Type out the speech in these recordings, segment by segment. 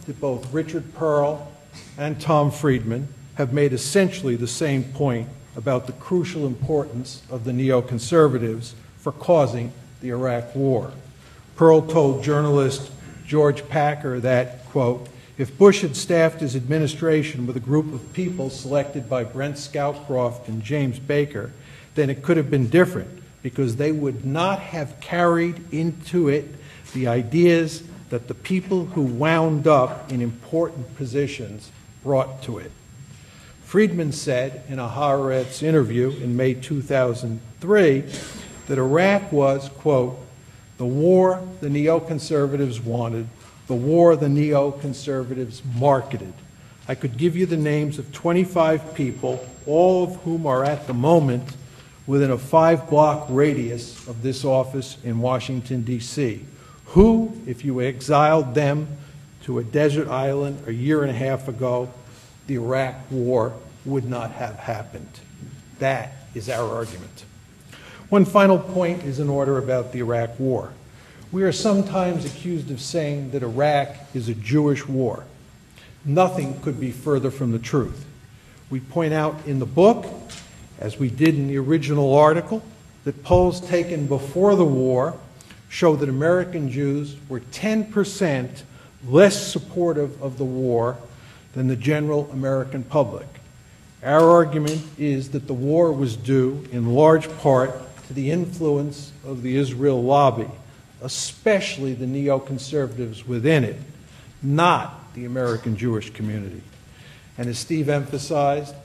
that both Richard Pearl and Tom Friedman have made essentially the same point about the crucial importance of the neoconservatives for causing the Iraq War. Pearl told journalist George Packer that, quote, if Bush had staffed his administration with a group of people selected by Brent Scowcroft and James Baker, then it could have been different, because they would not have carried into it the ideas that the people who wound up in important positions brought to it. Friedman said in a Haaretz interview in May 2003 that Iraq was, quote, the war the neoconservatives wanted, the war the neoconservatives marketed. I could give you the names of 25 people, all of whom are at the moment within a 5-block radius of this office in Washington, D.C., who, if you exiled them to a desert island a year and a half ago, the Iraq War would not have happened. That is our argument. One final point is in order about the Iraq War. We are sometimes accused of saying that Iraq is a Jewish war. Nothing could be further from the truth. We point out in the book, as we did in the original article, that polls taken before the war show that American Jews were 10% less supportive of the war than the general American public. Our argument is that the war was due in large part to the influence of the Israel lobby, especially the neoconservatives within it, not the American Jewish community. And as Steve emphasized,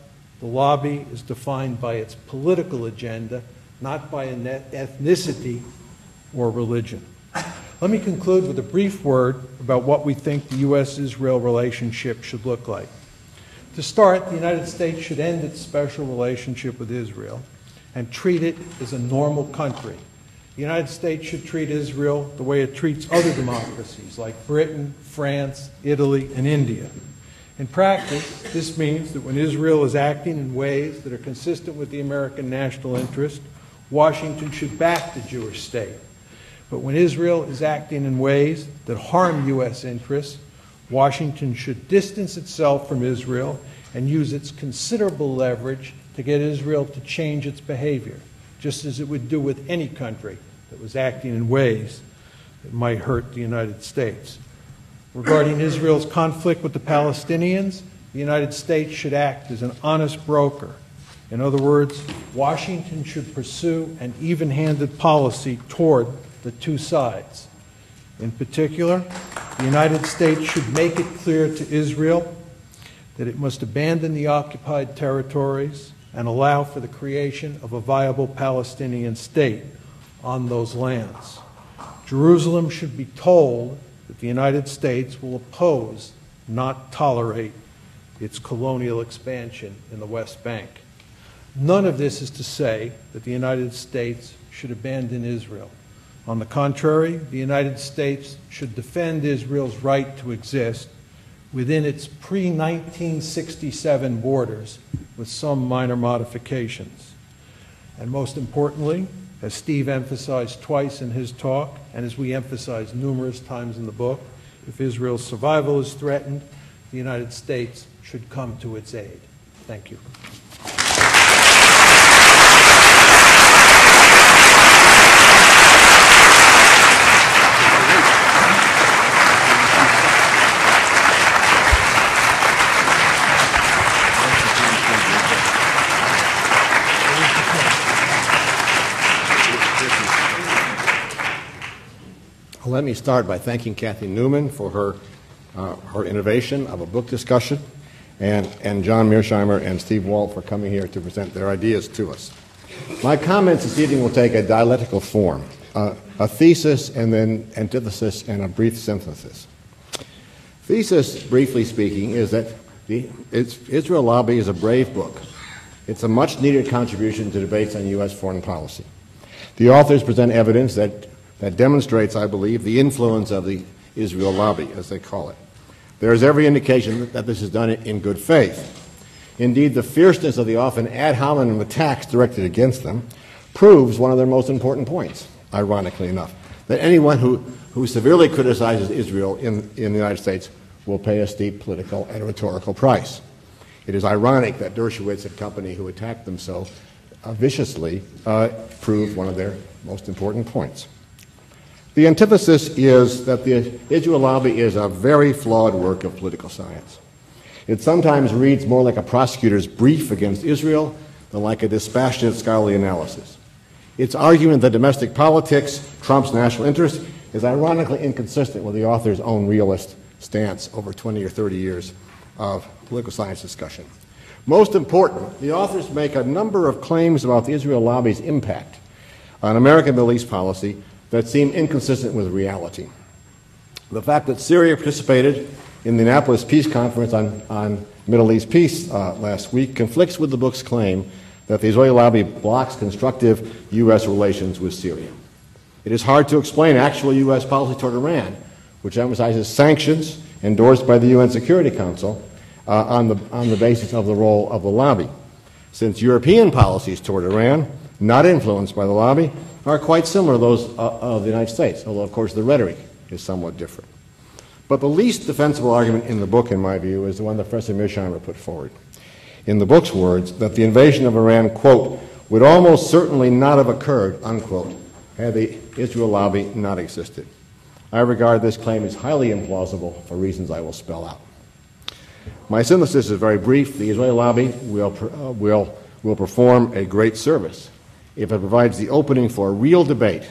the lobby is defined by its political agenda, not by ethnicity or religion. Let me conclude with a brief word about what we think the U.S.-Israel relationship should look like. To start, the United States should end its special relationship with Israel and treat it as a normal country. The United States should treat Israel the way it treats other democracies like Britain, France, Italy, and India. In practice, this means that when Israel is acting in ways that are consistent with the American national interest, Washington should back the Jewish state. But when Israel is acting in ways that harm U.S. interests, Washington should distance itself from Israel and use its considerable leverage to get Israel to change its behavior, just as it would do with any country that was acting in ways that might hurt the United States. Regarding Israel's conflict with the Palestinians, the United States should act as an honest broker. In other words, Washington should pursue an even-handed policy toward the two sides. In particular, the United States should make it clear to Israel that it must abandon the occupied territories and allow for the creation of a viable Palestinian state on those lands. Jerusalem should be told that the United States will oppose, not tolerate, its colonial expansion in the West Bank. None of this is to say that the United States should abandon Israel. On the contrary, the United States should defend Israel's right to exist within its pre-1967 borders with some minor modifications. And most importantly, as Steve emphasized twice in his talk, and as we emphasize numerous times in the book, if Israel's survival is threatened, the United States should come to its aid. Thank you. Let me start by thanking Kathy Newman for her innovation of a book discussion, and John Mearsheimer and Steve Walt for coming here to present their ideas to us. My comments this evening will take a dialectical form, a thesis and then antithesis and a brief synthesis. Thesis, briefly speaking, is that Israel Lobby is a brave book. It's a much-needed contribution to debates on U.S. foreign policy. The authors present evidence that demonstrates, I believe, the influence of the Israel lobby, as they call it. There is every indication that this is done in good faith. Indeed, the fierceness of the often ad hominem attacks directed against them proves one of their most important points, ironically enough, that anyone who severely criticizes Israel in the United States will pay a steep political and rhetorical price. It is ironic that Dershowitz and company, who attacked them so viciously, proved one of their most important points. The antithesis is that the Israel lobby is a very flawed work of political science. It sometimes reads more like a prosecutor's brief against Israel than like a dispassionate scholarly analysis. Its argument that domestic politics trumps national interest is ironically inconsistent with the author's own realist stance over 20 or 30 years of political science discussion. Most important, the authors make a number of claims about the Israel lobby's impact on American Middle East policy that seem inconsistent with reality. The fact that Syria participated in the Annapolis Peace Conference on Middle East peace last week conflicts with the book's claim that the Israeli lobby blocks constructive U.S. relations with Syria. It is hard to explain actual U.S. policy toward Iran, which emphasizes sanctions endorsed by the UN Security Council on the basis of the role of the lobby, since European policies toward Iran, not influenced by the lobby, are quite similar to those of the United States, although, of course, the rhetoric is somewhat different. But the least defensible argument in the book, in my view, is the one that Professor Mearsheimer put forward. In the book's words, that the invasion of Iran, quote, would almost certainly not have occurred, unquote, had the Israel lobby not existed. I regard this claim as highly implausible for reasons I will spell out. My synthesis is very brief. The Israeli lobby will perform a great service if it provides the opening for a real debate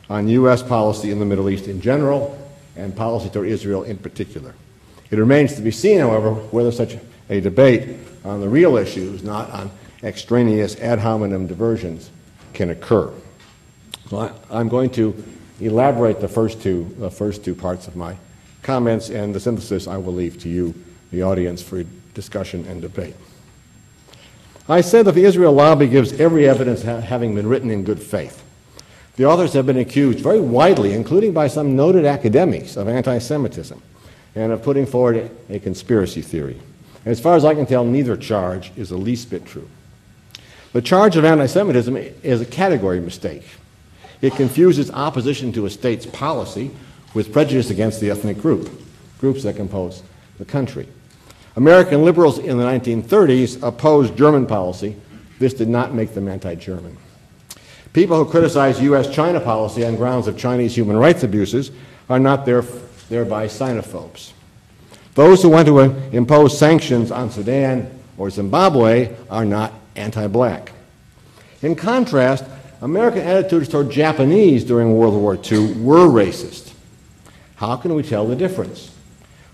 on U.S. policy in the Middle East in general and policy toward Israel in particular. It remains to be seen, however, whether such a debate on the real issues, not on extraneous ad hominem diversions, can occur. So I'm going to elaborate the first two parts of my comments, and the synthesis I will leave to you, the audience, for discussion and debate. I said that the Israel lobby gives every evidence having been written in good faith. The authors have been accused very widely, including by some noted academics, of anti-Semitism and of putting forward a conspiracy theory. As far as I can tell, neither charge is the least bit true. The charge of anti-Semitism is a category mistake. It confuses opposition to a state's policy with prejudice against the ethnic groups that compose the country. American liberals in the 1930s opposed German policy. This did not make them anti-German. People who criticize U.S.-China policy on grounds of Chinese human rights abuses are not thereby xenophobes. Those who want to impose sanctions on Sudan or Zimbabwe are not anti-black. In contrast, American attitudes toward Japanese during World War II were racist. How can we tell the difference?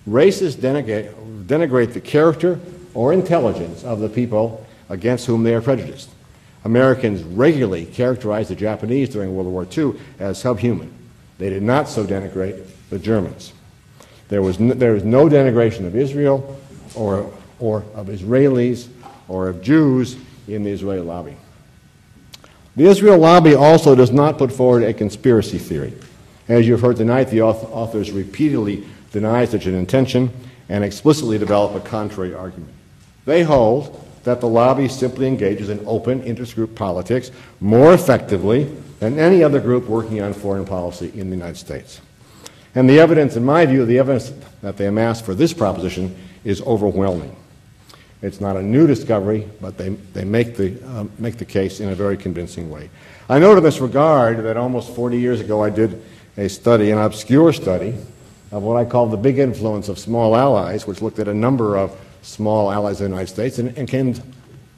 Racists denigrate the character or intelligence of the people against whom they are prejudiced. Americans regularly characterized the Japanese during World War II as subhuman. They did not so denigrate the Germans. There is no denigration of Israel or of Israelis or of Jews in the Israeli lobby. The Israel lobby also does not put forward a conspiracy theory. As you've heard tonight, the authors repeatedly deny such an intention and explicitly develop a contrary argument. They hold that the lobby simply engages in open intergroup politics more effectively than any other group working on foreign policy in the United States. And the evidence, in my view, the evidence that they amass for this proposition is overwhelming. It's not a new discovery, but they make the case in a very convincing way. I note in this regard that almost 40 years ago I did a study, an obscure study, of what I call the big influence of small allies, which looked at a number of small allies of the United States and came to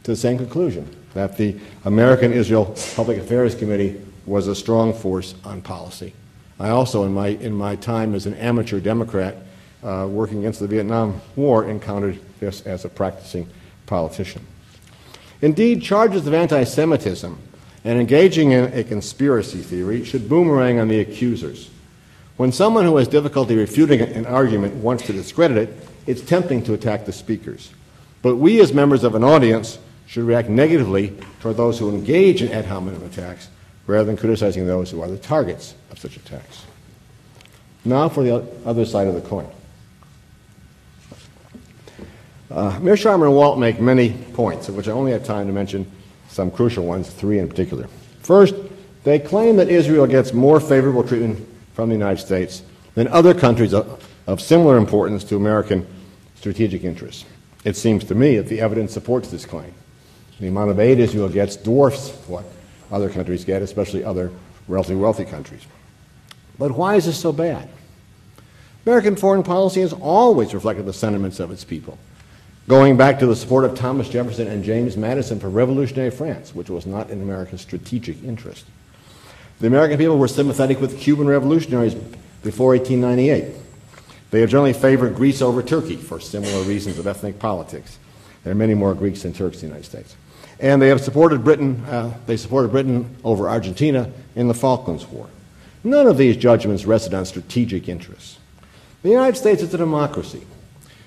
the same conclusion, that the American Israel Public Affairs Committee was a strong force on policy. I also, in my time as an amateur Democrat working against the Vietnam War, encountered this as a practicing politician. Indeed, charges of anti-Semitism and engaging in a conspiracy theory should boomerang on the accusers. When someone who has difficulty refuting an argument wants to discredit it, it's tempting to attack the speakers. But we, as members of an audience, should react negatively toward those who engage in ad hominem attacks rather than criticizing those who are the targets of such attacks. Now for the other side of the coin. Mearsheimer and Walt make many points, of which I only have time to mention some crucial ones, three in particular. First, they claim that Israel gets more favorable treatment from the United States than other countries of similar importance to American strategic interests. It seems to me that the evidence supports this claim. The amount of aid Israel gets dwarfs what other countries get, especially other relatively wealthy countries. But why is this so bad? American foreign policy has always reflected the sentiments of its people, going back to the support of Thomas Jefferson and James Madison for revolutionary France, which was not in America's strategic interest. The American people were sympathetic with Cuban revolutionaries before 1898. They have generally favored Greece over Turkey for similar reasons of ethnic politics. There are many more Greeks than Turks in the United States. And they have supported Britain, over Argentina in the Falklands War. None of these judgments rested on strategic interests. The United States is a democracy,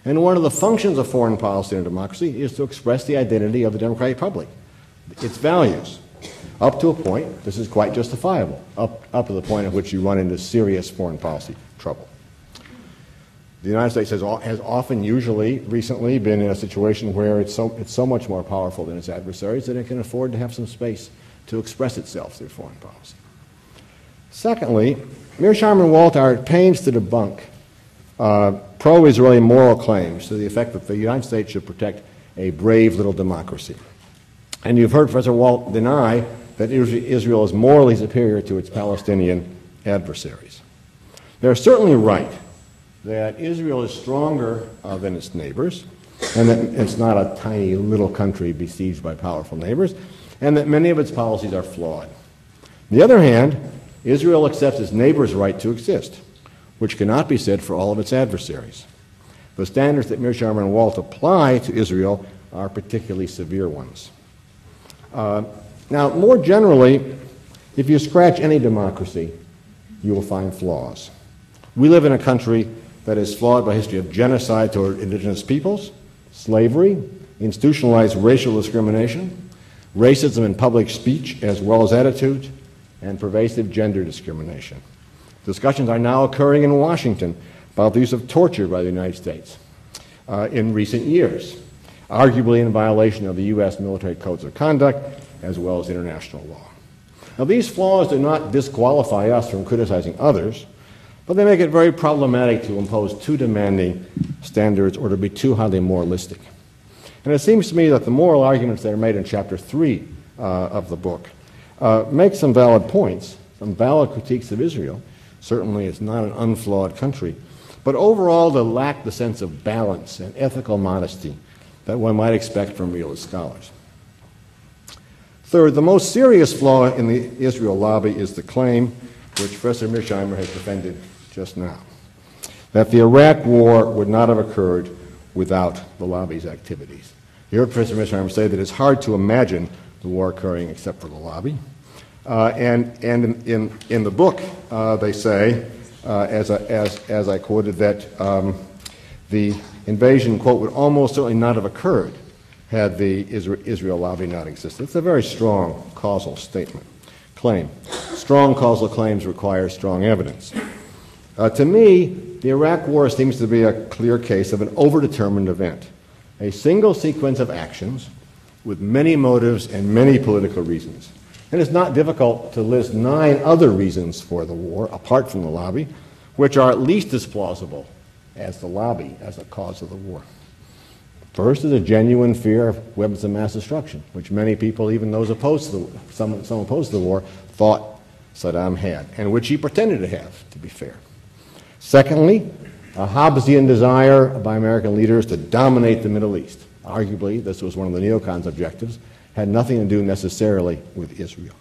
and one of the functions of foreign policy in a democracy is to express the identity of the democratic republic, its values. Up to a point, this is quite justifiable, up to the point at which you run into serious foreign policy trouble. The United States has often, recently, been in a situation where it's so much more powerful than its adversaries that it can afford to have some space to express itself through foreign policy. Secondly, Mearsheimer and Walt are at pains to debunk pro-Israeli moral claims to the effect that the United States should protect a brave little democracy. And you've heard Professor Walt deny that Israel is morally superior to its Palestinian adversaries. They're certainly right that Israel is stronger than its neighbors, and that it's not a tiny little country besieged by powerful neighbors, and that many of its policies are flawed. On the other hand, Israel accepts its neighbors' right to exist, which cannot be said for all of its adversaries. The standards that Mearsheimer and Walt apply to Israel are particularly severe ones. Now, more generally, if you scratch any democracy, you will find flaws. We live in a country that is flawed by a history of genocide toward indigenous peoples, slavery, institutionalized racial discrimination, racism in public speech as well as attitudes, and pervasive gender discrimination. Discussions are now occurring in Washington about the use of torture by the United States in recent years, arguably in violation of the U.S. military codes of conduct as well as international law. Now, these flaws do not disqualify us from criticizing others, but they make it very problematic to impose too demanding standards or to be too highly moralistic. And it seems to me that the moral arguments that are made in Chapter 3 of the book make some valid points, some valid critiques of Israel. Certainly it's not an unflawed country, but overall they lack the sense of balance and ethical modesty that one might expect from realist scholars. Third, the most serious flaw in the Israel lobby is the claim, which Professor Mearsheimer has defended just now, that the Iraq War would not have occurred without the lobby's activities. You heard Professor Mearsheimer say that it's hard to imagine the war occurring except for the lobby. And in the book, they say, as I quoted, that the invasion, quote, would almost certainly not have occurred had the Israel lobby not existed. It's a very strong causal claim. Strong causal claims require strong evidence. To me, the Iraq War seems to be a clear case of an overdetermined event, a single sequence of actions with many motives and many political reasons. And it's not difficult to list 9 other reasons for the war, apart from the lobby, which are at least as plausible as the lobby as a cause of the war. First is a genuine fear of weapons of mass destruction, which many people, even those opposed to some opposed to the war, thought Saddam had, and which he pretended to have, to be fair. Secondly, a Hobbesian desire by American leaders to dominate the Middle East. Arguably, this was one of the neocons' objectives, had nothing to do necessarily with Israel.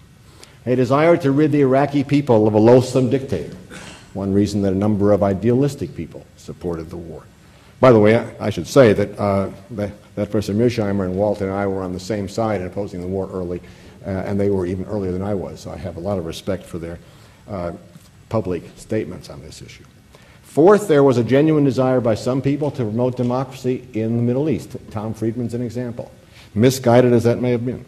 A desire to rid the Iraqi people of a loathsome dictator, one reason that a number of idealistic people supported the war. By the way, I should say that Professor Mearsheimer and Walt and I were on the same side in opposing the war early, and they were even earlier than I was, so I have a lot of respect for their public statements on this issue. Fourth, there was a genuine desire by some people to promote democracy in the Middle East. Tom Friedman's an example, misguided as that may have been.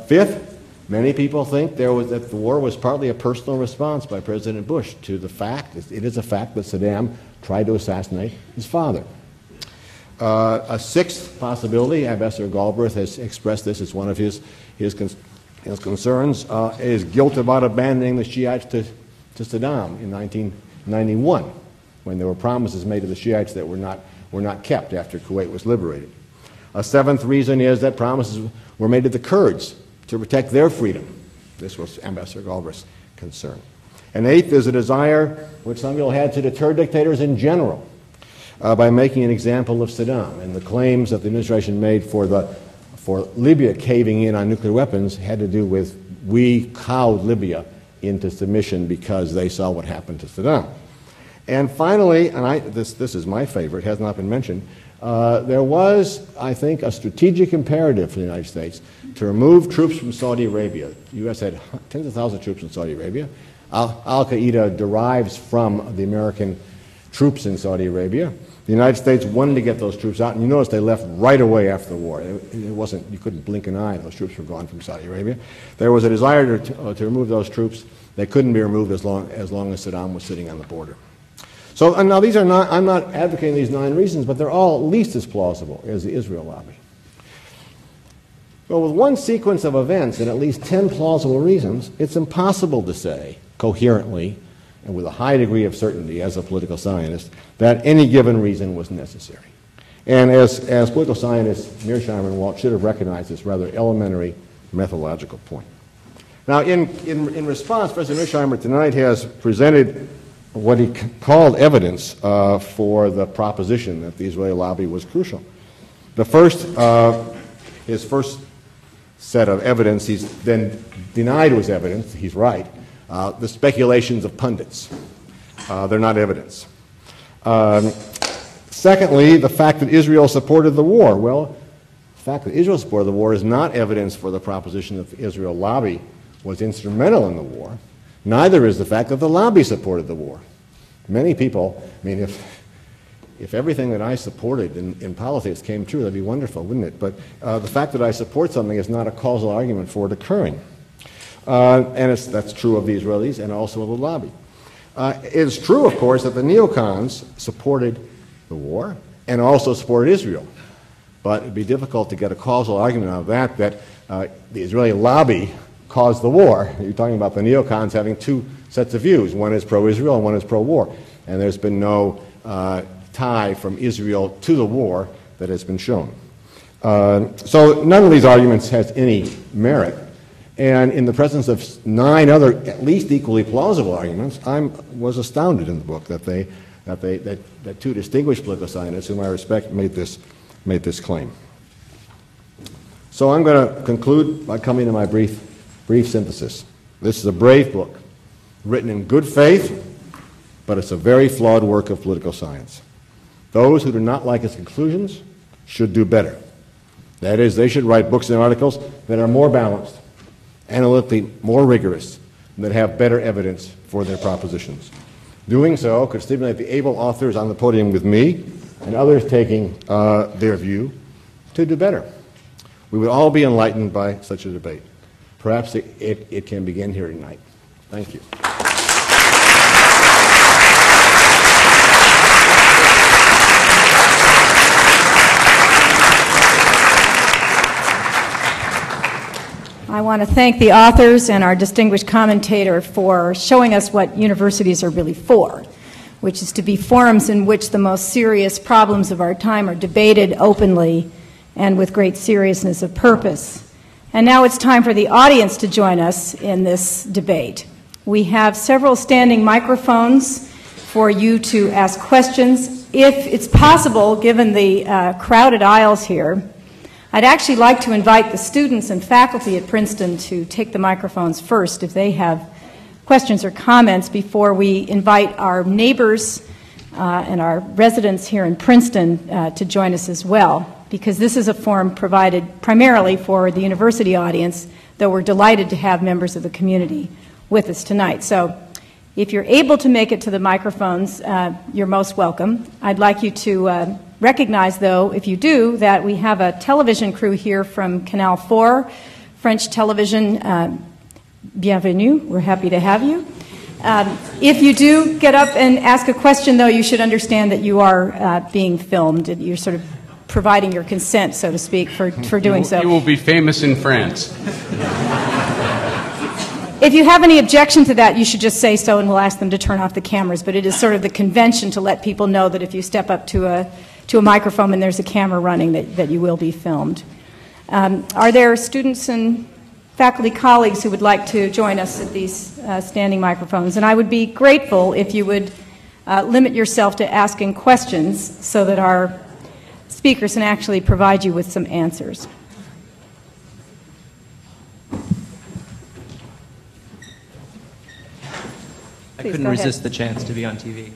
Fifth, many people think that the war was partly a personal response by President Bush to the fact, it is a fact, that Saddam tried to assassinate his father. A sixth possibility, Ambassador Galbraith has expressed this as one of his concerns, is guilt about abandoning the Shiites to Saddam in 1991. when there were promises made to the Shiites that were not kept after Kuwait was liberated. A seventh reason is that promises were made to the Kurds to protect their freedom. This was Ambassador Galbraith's concern. And eighth is a desire, which some people had, to deter dictators in general by making an example of Saddam. And the claims that the administration made for Libya caving in on nuclear weapons had to do with we cowed Libya into submission because they saw what happened to Saddam. And finally, and this is my favorite, has not been mentioned, there was, I think, a strategic imperative for the United States to remove troops from Saudi Arabia. The U.S. had tens of thousands of troops in Saudi Arabia. Al-Qaeda derives from the American troops in Saudi Arabia. The United States wanted to get those troops out, and you notice they left right away after the war. It wasn't, you couldn't blink an eye, those troops were gone from Saudi Arabia. There was a desire to remove those troops. They couldn't be removed as long as Saddam was sitting on the border. So, and now these are not, I'm not advocating these 9 reasons, but they're all at least as plausible as the Israel lobby. Well, with one sequence of events and at least 10 plausible reasons, it's impossible to say coherently and with a high degree of certainty as a political scientist that any given reason was necessary. And as political scientists, Mearsheimer and Walt should have recognized this rather elementary methodological point. Now, in response, President Mearsheimer tonight has presented what he called evidence for the proposition that the Israeli lobby was crucial. The first, his first set of evidence, he's then denied was evidence, he's right, the speculations of pundits. They're not evidence. Secondly, the fact that Israel supported the war. Well, the fact that Israel supported the war is not evidence for the proposition that the Israel lobby was instrumental in the war. Neither is the fact that the lobby supported the war. Many people, I mean, if everything that I supported in politics came true, that'd be wonderful, wouldn't it? But the fact that I support something is not a causal argument for it occurring. And that's true of the Israelis and also of the lobby. It's true, of course, that the neocons supported the war and also supported Israel. But it'd be difficult to get a causal argument out of that the Israeli lobby caused the war. You're talking about the neocons having 2 sets of views. One is pro-Israel and one is pro-war. And there's been no tie from Israel to the war that has been shown. So none of these arguments has any merit. And in the presence of 9 other at least equally plausible arguments, I was astounded in the book that 2 distinguished political scientists whom I respect made this claim. So I'm going to conclude by coming to my brief synthesis. This is a brave book, written in good faith, but it's a very flawed work of political science. Those who do not like its conclusions should do better. That is, they should write books and articles that are more balanced, analytically more rigorous, and that have better evidence for their propositions. Doing so could stimulate the able authors on the podium with me and others taking their view to do better. We would all be enlightened by such a debate. Perhaps it can begin here tonight. Thank you. I want to thank the authors and our distinguished commentator for showing us what universities are really for, which is to be forums in which the most serious problems of our time are debated openly and with great seriousness of purpose. And now it's time for the audience to join us in this debate. We have several standing microphones for you to ask questions. If it's possible, given the crowded aisles here, I'd actually like to invite the students and faculty at Princeton to take the microphones first if they have questions or comments before we invite our neighbors and our residents here in Princeton to join us as well, because this is a forum provided primarily for the university audience, though we're delighted to have members of the community with us tonight. So if you're able to make it to the microphones, you're most welcome. I'd like you to recognize, though, if you do, that we have a television crew here from Canal 4, French television. Bienvenue. We're happy to have you. If you do get up and ask a question, though, you should understand that you are being filmed. You're sort of providing your consent, so to speak, for doing so. You will be famous in France. If you have any objection to that, you should just say so, and we'll ask them to turn off the cameras. But it is sort of the convention to let people know that if you step up to a microphone and there's a camera running, that you will be filmed. Are there students and faculty colleagues who would like to join us at these standing microphones? And I would be grateful if you would limit yourself to asking questions so that our speakers can actually provide you with some answers. I couldn't resist the chance to be on TV.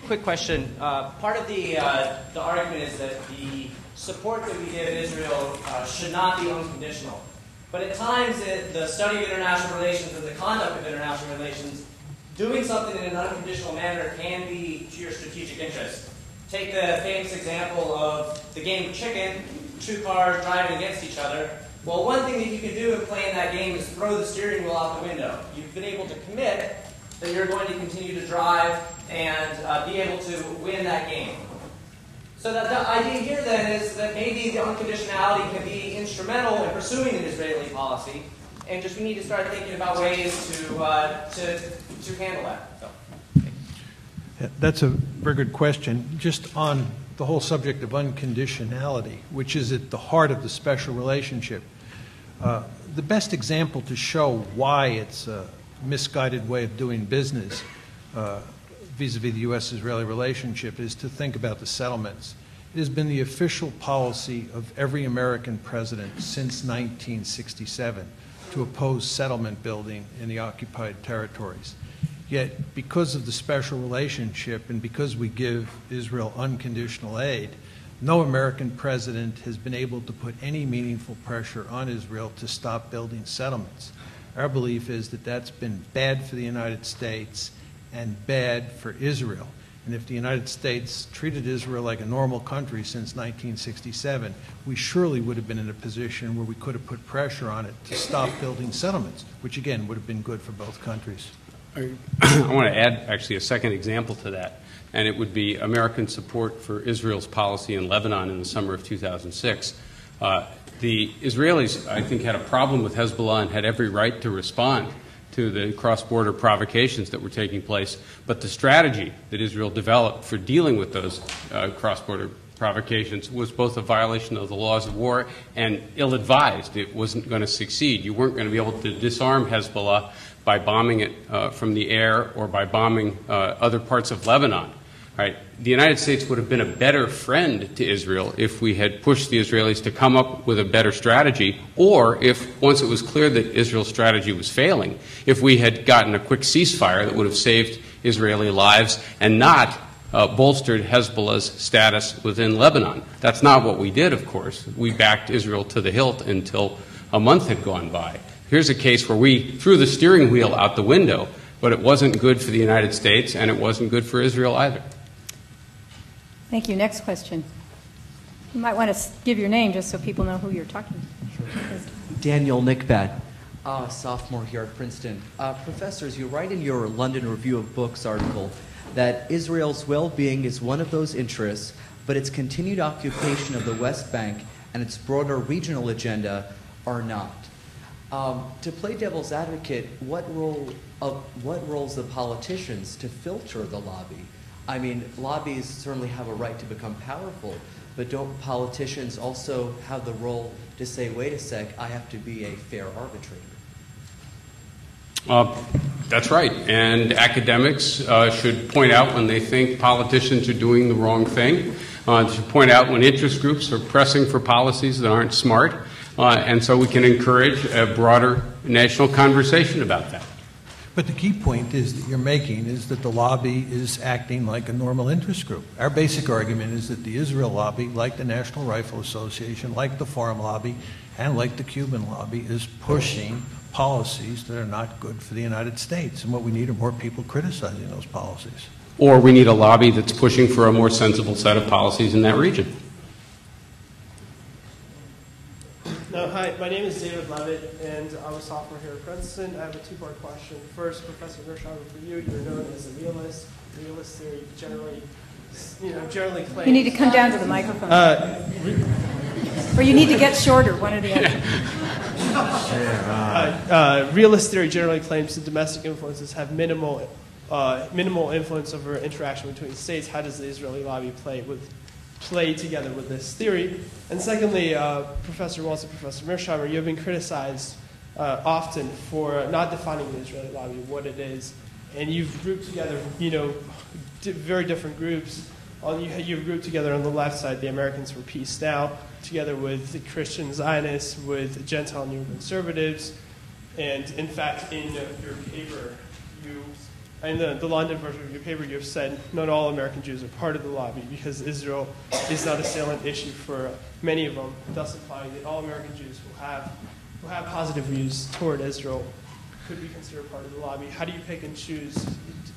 Quick question. Part of the argument is that the support that we give Israel should not be unconditional. But at times, the study of international relations and the conduct of international relations, doing something in an unconditional manner can be to your strategic interest. Take the famous example of the game of chicken, two cars driving against each other. Well, one thing that you can do in playing that game is throw the steering wheel out the window. You've been able to commit that you're going to continue to drive and be able to win that game. So the idea here then is that maybe the unconditionality can be instrumental in pursuing an Israeli policy, and just we need to start thinking about ways to handle that. So. Yeah, that's a very good question. Just on the whole subject of unconditionality, which is at the heart of the special relationship, the best example to show why it's a misguided way of doing business vis-a-vis the U.S.-Israeli relationship is to think about the settlements. It has been the official policy of every American president since 1967 to oppose settlement building in the occupied territories. Yet, because of the special relationship and because we give Israel unconditional aid, no American president has been able to put any meaningful pressure on Israel to stop building settlements. Our belief is that that's been bad for the United States and bad for Israel. And if the United States treated Israel like a normal country since 1967, we surely would have been in a position where we could have put pressure on it to stop building settlements, which again would have been good for both countries. I want to add actually a second example to that, and it would be American support for Israel's policy in Lebanon in the summer of 2006. The Israelis, I think, had a problem with Hezbollah and had every right to respond to the cross-border provocations that were taking place. But the strategy that Israel developed for dealing with those cross-border provocations was both a violation of the laws of war and ill-advised. It wasn't going to succeed. You weren't going to be able to disarm Hezbollah by bombing it from the air or by bombing other parts of Lebanon. Right. The United States would have been a better friend to Israel if we had pushed the Israelis to come up with a better strategy, or if, once it was clear that Israel's strategy was failing, if we had gotten a quick ceasefire that would have saved Israeli lives and not bolstered Hezbollah's status within Lebanon. That's not what we did, of course. We backed Israel to the hilt until a month had gone by. Here's a case where we threw the steering wheel out the window, but it wasn't good for the United States and it wasn't good for Israel either. Thank you. Next question. You might want to give your name just so people know who you're talking to. Daniel Nickbad, sophomore here at Princeton. Professors, you write in your London Review of Books article that Israel's well-being is one of those interests, but its continued occupation of the West Bank and its broader regional agenda are not. To play devil's advocate, what roles the politicians to filter the lobby? I mean, lobbies certainly have a right to become powerful, but don't politicians also have the role to say, wait a sec, I have to be a fair arbitrator? That's right. And academics should point out when they think politicians are doing the wrong thing. They should point out when interest groups are pressing for policies that aren't smart. And so we can encourage a broader national conversation about that. But the key point is that you're making is that the lobby is acting like a normal interest group. Our basic argument is that the Israel lobby, like the National Rifle Association, like the Farm lobby, and like the Cuban lobby, is pushing policies that are not good for the United States. And what we need are more people criticizing those policies. Or we need a lobby that's pushing for a more sensible set of policies in that region. Hi, my name is David Levitt, and I'm a sophomore here at Princeton. I have a two-part question. First, Professor Mearsheimer, for you, you're known as a realist. Realist theory generally claims... You need to come down to the microphone. Or you need to get shorter, one or the other. Realist theory generally claims that domestic influences have minimal influence over interaction between states. How does the Israeli lobby play together with this theory? And secondly, Professor Walt and Professor Mearsheimer, you have been criticized often for not defining the Israeli lobby, what it is, and you've grouped together, very different groups. You've grouped together on the left side the Americans for Peace Now, together with the Christian Zionists, with Gentile neoconservatives, and in fact, in your paper, in the London version of your paper, you have said not all American Jews are part of the lobby because Israel is not a salient issue for many of them, thus implying that all American Jews who have positive views toward Israel could be considered part of the lobby. How do you pick and choose?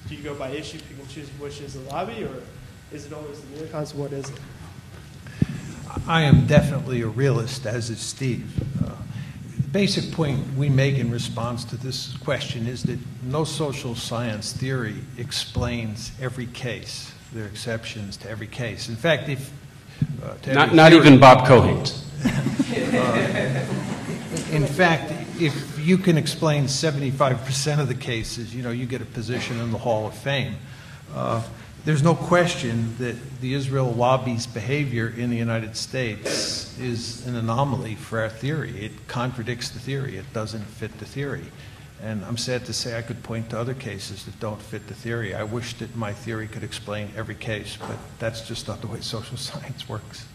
Do you go by issue, pick and choose which is the lobby, or is it always the neocons? What is it? I am definitely a realist, as is Steve. The basic point we make in response to this question is that no social science theory explains every case. There are exceptions to every case. In fact, not even Bob Keohane. In fact, if you can explain 75% of the cases, you get a position in the Hall of Fame. There's no question that the Israel lobby's behavior in the United States is an anomaly for our theory. It contradicts the theory. It doesn't fit the theory. And I'm sad to say I could point to other cases that don't fit the theory. I wish that my theory could explain every case, but that's just not the way social science works.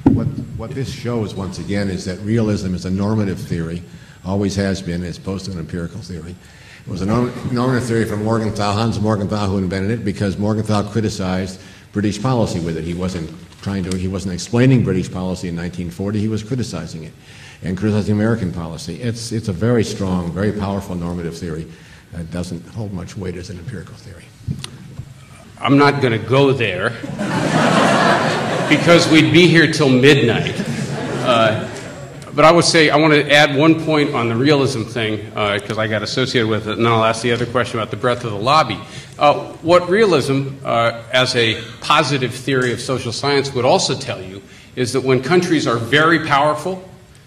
What this shows, once again, is that realism is a normative theory, always has been, as opposed to an empirical theory. It was a normative theory from Morgenthau, Hans Morgenthau, who invented it, because Morgenthau criticized British policy with it. He wasn't explaining British policy in 1940, he was criticizing it, and criticizing American policy. It's a very strong, very powerful normative theory that doesn't hold much weight as an empirical theory. I'm not going to go there because we'd be here till midnight. But I would say I want to add one point on the realism thing because I got associated with it, and then I'll ask the other question about the breadth of the lobby. What realism, as a positive theory of social science, would also tell you is that when countries are very powerful,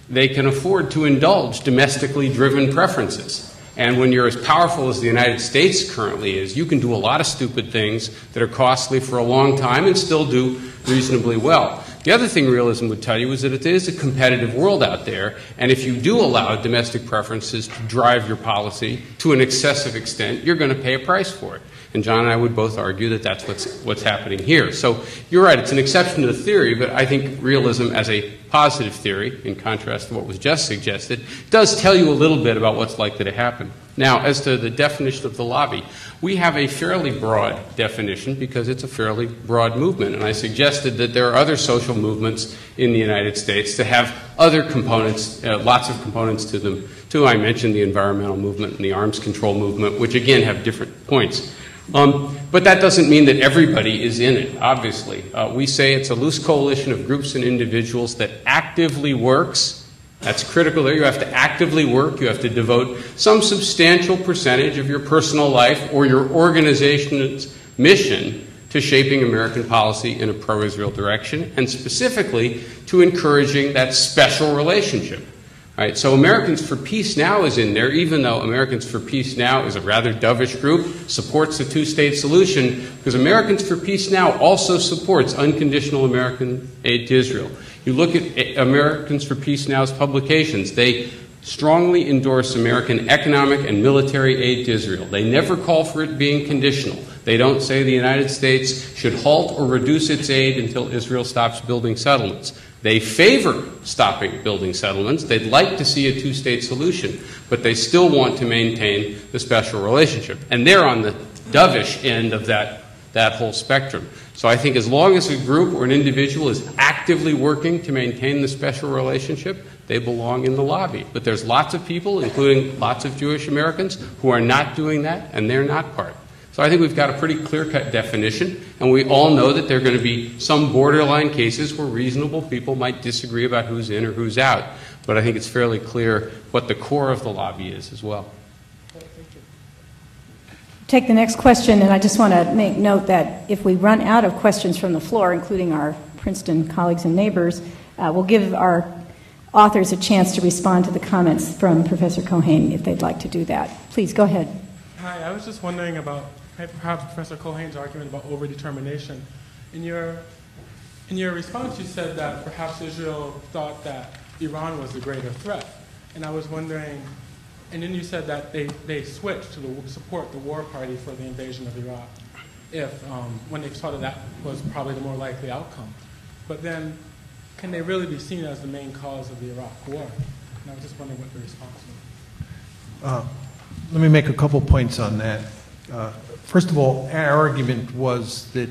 they can afford to indulge domestically driven preferences. And when you're as powerful as the United States currently is, you can do a lot of stupid things that are costly for a long time and still do reasonably well. The other thing realism would tell you is that it is a competitive world out there, and if you do allow domestic preferences to drive your policy to an excessive extent, you're going to pay a price for it. And John and I would both argue that that's what's happening here. So you're right, it's an exception to the theory, but I think realism as a positive theory, in contrast to what was just suggested, does tell you a little bit about what's likely to happen. Now, as to the definition of the lobby, we have a fairly broad definition because it's a fairly broad movement. And I suggested that there are other social movements in the United States that have other components, lots of components to them, too. I mentioned the environmental movement and the arms control movement, which again have different points. But that doesn't mean that everybody is in it, obviously. We say it's a loose coalition of groups and individuals that actively works. That's critical there. You have to actively work. You have to devote some substantial percentage of your personal life or your organization's mission to shaping American policy in a pro-Israel direction, and specifically to encouraging that special relationship. Right, so Americans for Peace Now is in there, even though Americans for Peace Now is a rather dovish group, supports the two-state solution, because Americans for Peace Now also supports unconditional American aid to Israel. You look at Americans for Peace Now's publications, they strongly endorse American economic and military aid to Israel. They never call for it being conditional. They don't say the United States should halt or reduce its aid until Israel stops building settlements. They favor stopping building settlements. They'd like to see a two-state solution, but they still want to maintain the special relationship. And they're on the dovish end of that whole spectrum. So I think as long as a group or an individual is actively working to maintain the special relationship, they belong in the lobby. But there's lots of people, including lots of Jewish Americans, who are not doing that, and they're not part. So I think we've got a pretty clear-cut definition, and we all know that there are going to be some borderline cases where reasonable people might disagree about who's in or who's out. But I think it's fairly clear what the core of the lobby is as well. Take the next question, and I just want to make note that if we run out of questions from the floor, including our Princeton colleagues and neighbors, we'll give our authors a chance to respond to the comments from Professor Keohane if they'd like to do that. Please, go ahead. Hi, I was just wondering about perhaps Professor Keohane's argument about overdetermination. In your response, you said that perhaps Israel thought that Iran was the greater threat. And I was wondering, and then you said that they switched to support the war party for the invasion of Iraq when they saw that was probably the more likely outcome. But then, can they really be seen as the main cause of the Iraq war? And I was just wondering what the response was. Let me make a couple points on that. First of all, our argument was that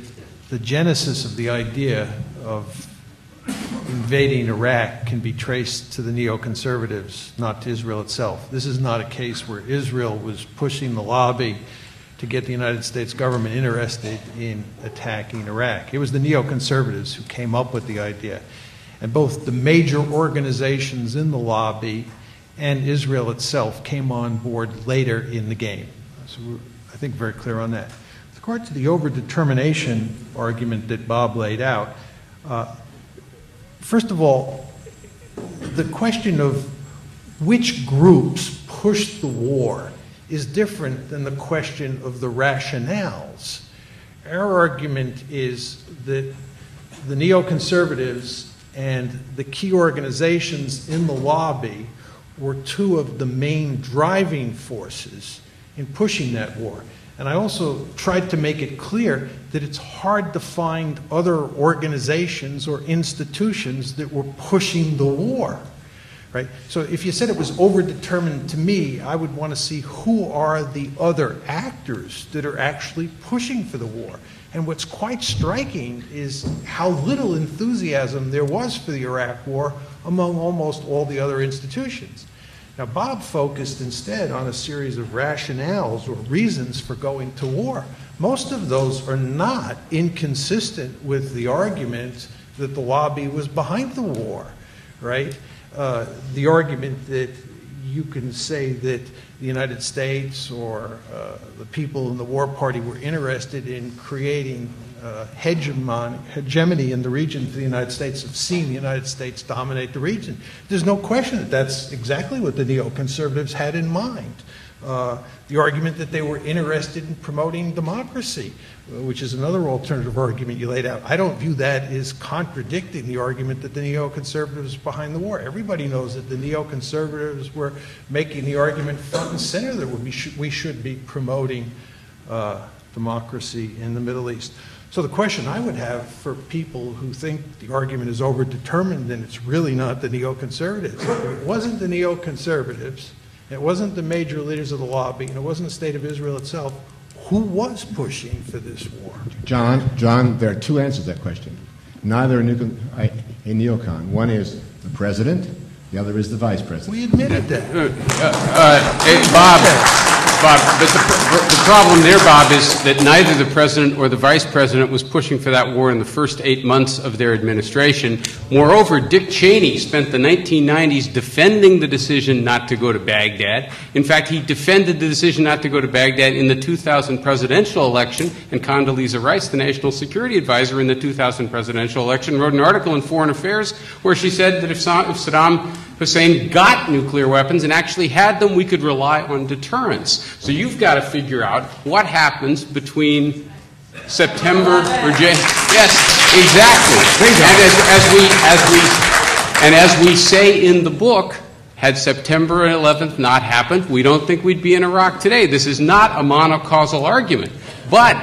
the genesis of the idea of invading Iraq can be traced to the neoconservatives, not to Israel itself. This is not a case where Israel was pushing the lobby to get the United States government interested in attacking Iraq. It was the neoconservatives who came up with the idea. And both the major organizations in the lobby and Israel itself came on board later in the game. So we're, I think, very clear on that. With regard to the overdetermination argument that Bob laid out, first of all, the question of which groups pushed the war is different than the question of the rationales. Our argument is that the neoconservatives and the key organizations in the lobby were two of the main driving forces in pushing that war. And I also tried to make it clear that it's hard to find other organizations or institutions that were pushing the war, right? So if you said it was overdetermined, to me, I would want to see who are the other actors that are actually pushing for the war. And what's quite striking is how little enthusiasm there was for the Iraq War among almost all the other institutions. Now, Bob focused instead on a series of rationales or reasons for going to war. Most of those are not inconsistent with the argument that the lobby was behind the war, right? The argument that you can say that the United States or the people in the war party were interested in creating hegemony in the region for the United States, of seeing the United States dominate the region. There's no question that that's exactly what the neoconservatives had in mind. The argument that they were interested in promoting democracy, which is another alternative argument you laid out. I don't view that as contradicting the argument that the neoconservatives were behind the war. Everybody knows that the neoconservatives were making the argument front and center that we should be promoting democracy in the Middle East. So the question I would have for people who think the argument is overdetermined and it's really not the neoconservatives, it wasn't the neoconservatives, it wasn't the major leaders of the lobby, and it wasn't the state of Israel itself, who was pushing for this war? John, there are two answers to that question. Neither a neocon. One is the president, the other is the vice president. We admitted that. Bob, but the problem there, Bob, is that neither the president or the vice president was pushing for that war in the first 8 months of their administration. Moreover, Dick Cheney spent the 1990s defending the decision not to go to Baghdad. In fact, he defended the decision not to go to Baghdad in the 2000 presidential election, and Condoleezza Rice, the national security advisor in the 2000 presidential election, wrote an article in Foreign Affairs where she said that if Saddam Hussein got nuclear weapons and actually had them, we could rely on deterrence. So you've got to figure out what happens between September or January. Yes, exactly. And as we say in the book, had September 11th not happened, we don't think we'd be in Iraq today. This is not a monocausal argument. But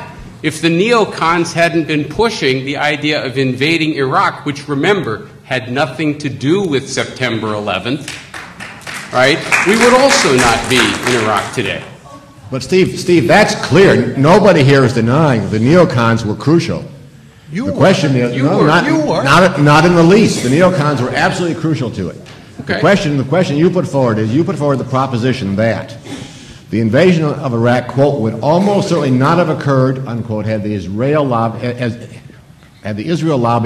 if the neocons hadn't been pushing the idea of invading Iraq, which, remember, had nothing to do with September 11th, right, we would also not be in Iraq today. But Steve, that's clear. Nobody here is denying the neocons were crucial. The question is, not in the least. The neocons were absolutely crucial to it. Okay. The question you put forward is, you put forward the proposition that the invasion of Iraq, quote, would almost certainly not have occurred, unquote, had the Israel lobby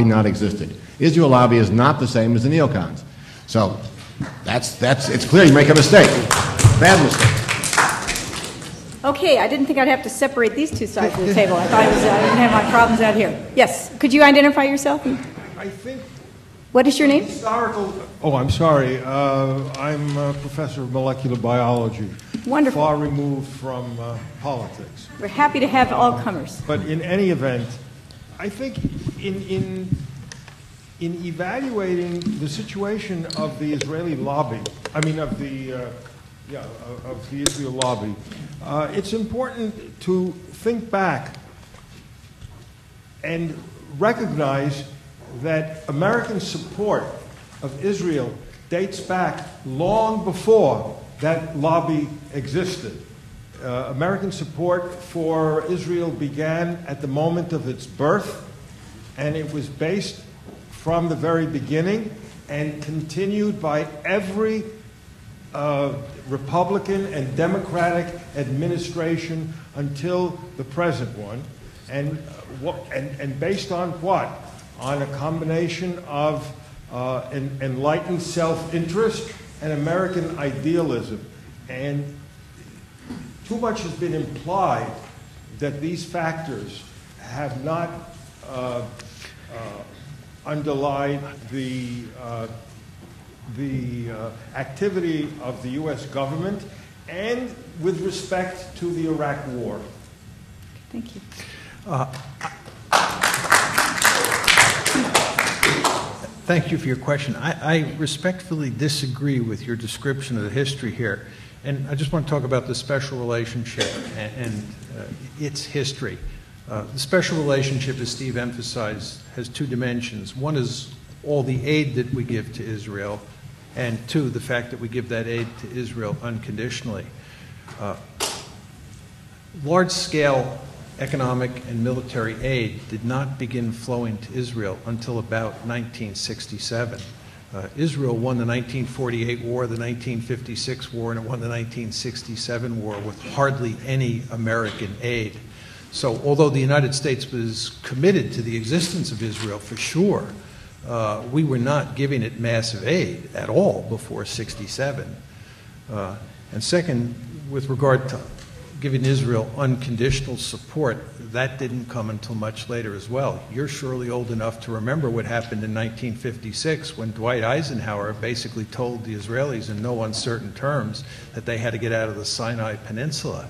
not existed. Israel lobby is not the same as the neocons. So it's clear you make a mistake. Bad mistake. Okay, I didn't think I'd have to separate these two sides of the table. I thought I didn't have my problems out here. Yes, could you identify yourself? I think What is your name? Historical. Oh, I'm sorry. I'm a professor of molecular biology. Wonderful. Far removed from politics. We're happy to have all comers. But in any event, I think in evaluating the situation of the Israeli lobby, of the Israel lobby, it's important to think back and recognize that American support of Israel dates back long before that lobby existed. American support for Israel began at the moment of its birth, and it was based from the very beginning and continued by every Republican and Democratic administration until the present one. And based on what? On a combination of enlightened self-interest and American idealism. And too much has been implied that these factors have not underlied the activity of the U.S. government and with respect to the Iraq War. Thank you. Thank you for your question. I respectfully disagree with your description of the history here. And I just want to talk about the special relationship and its history. The special relationship, as Steve emphasized, has two dimensions. One is all the aid that we give to Israel, and two, the fact that we give that aid to Israel unconditionally. Large-scale economic and military aid did not begin flowing to Israel until about 1967. Israel won the 1948 war, the 1956 war, and it won the 1967 war with hardly any American aid. So although the United States was committed to the existence of Israel for sure, we were not giving it massive aid at all before '67. And second, with regard to giving Israel unconditional support, that didn't come until much later as well. You're surely old enough to remember what happened in 1956 when Dwight Eisenhower basically told the Israelis in no uncertain terms that they had to get out of the Sinai Peninsula.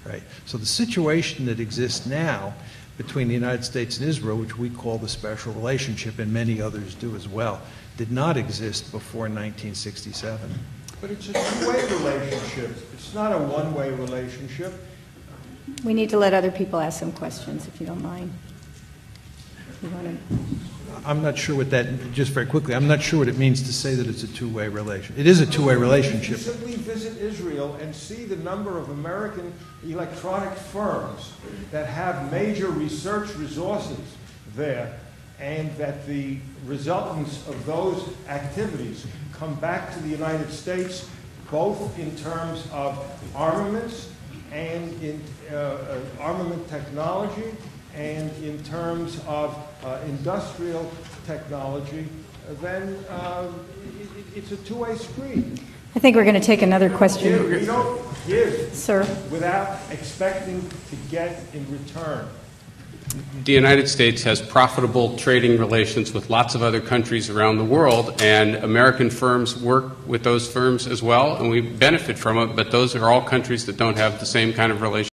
Right? So the situation that exists now between the United States and Israel, which we call the special relationship, and many others do as well, did not exist before 1967. But it's a two-way relationship. It's not a one-way relationship. We need to let other people ask some questions, if you don't mind. You want to... I'm not sure what that, just very quickly, I'm not sure what it means to say that it's a two-way relationship. It is a two-way relationship. You simply visit Israel and see the number of American electronic firms that have major research resources there, and that the resultants of those activities come back to the United States both in terms of armaments and in armament technology and in terms of industrial technology, then it's a two-way street. I think we're going to take another question. We don't give, sir, without expecting to get in return. The United States has profitable trading relations with lots of other countries around the world, and American firms work with those firms as well, and we benefit from it, but those are all countries that don't have the same kind of relationship.